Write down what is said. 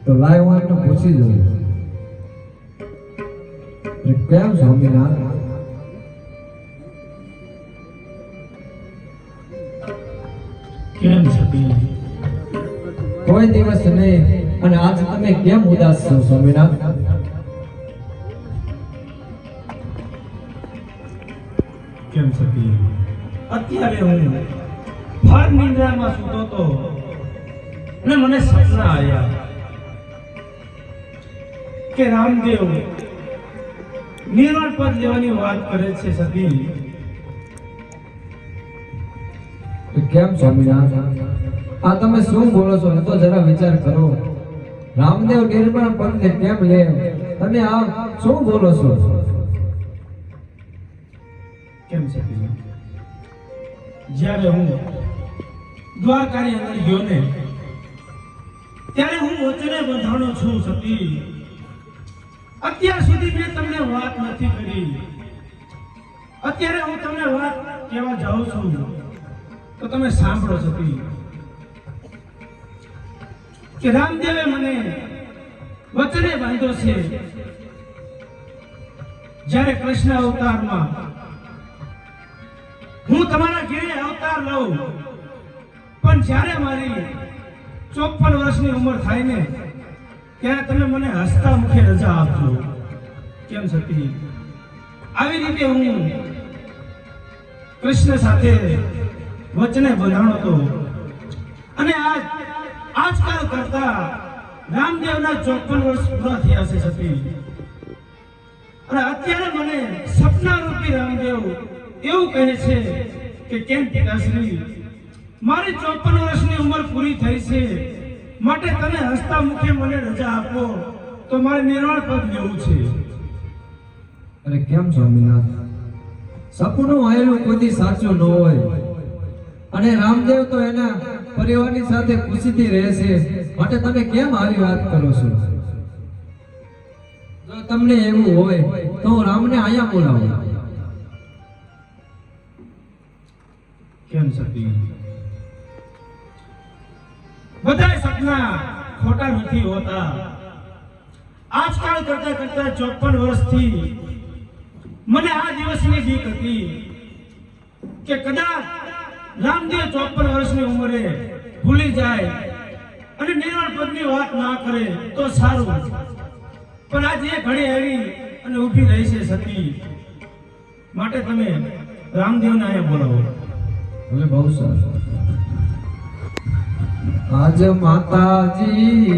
તો લાય હું એમને પૂછી જોઉં કેમ સ્વામિનાથ? કેમ સતી? કોઈ દિવસ નહીં, અને આજ તમે કેમ ઉદાસ છો સ્વામિનાથ? કેમ સતી? અત્યારે હું ફાર નિંદ્રામાં સૂતો તો અને મને સપના આવ્યા કે રામદેવ નિર્વાણ પદ લેવાની વાત કરે છે સતી. કેમ સ્વામિનાથ? આ તમે શું બોલો છો? તો જરા વિચાર કરો. રામદેવ નિર્વાણ પદને કેમ લે? તમે આ શું બોલો છો? કેમ સતી? જ્યારે હું દ્વારકાની અંદર ગયો ને ત્યારે હું વચને બંધાણો છું સતી. અત્યાર સુધી મેં તમને વાત નથી કરી. અત્યારે હું તમને વાત કહેવા જાઉં છું તો તમે સાંભળો સતી. કે રામદેવે મને વચને બાંધ્યો છે જ્યારે કૃષ્ણ અવતારમાં હું તમારા ઘેરે અવતાર લઉં, પણ જ્યારે મારી 54 વર્ષની ઉંમર થાય ને ત્યારે તમે મને હસતા મુખે રજા આપજો. કેમ સતી? આવી રીતે હું કૃષ્ણ સાથે વચને બંધાણો હતો અને આજકાલ કરતા રામદેવના 54 વર્ષ પૂરા થયા છે સતી. અને અત્યારે મને સપના રૂપી રામદેવ એવું કહે છે કે કેમ પિતાશ્રી, મારી 54 વર્ષની ઉંમર પૂરી થઈ છે, માટે તમે હસતા મુખે મને રજા આપો તો મારે નિર્વાણ પદ લેવું છે. અરે કેમ સ્વામિનાથ? સપનું આયેલું કોઈ સાચું ન હોય, અને રામદેવ તો એના પરિવારની સાથે ખુશીથી રહે છે, માટે તમે કેમ આવી વાત કરો છો? જો તમને એવું હોય તો હું રામને અહીંયા બોલાવું. કેમ સતી? બધા સપના ખોટા નથી હોતા. આજકાલ કરતા 54 વર્ષથી મને આ દિવસની બીક હતી કે કદાચ રામદેવ 54 વર્ષની ઉંમરે ભૂલી જાય અને નિર્વાણ પદની વાત ના કરે તો સારું. પણ આજે એ ઘડી આવી અને ઊભી રહી છે સતી, માટે તમે રામદેવને અહીંયા બોલાવો. હવે બહુ સારું. આજ માતાજી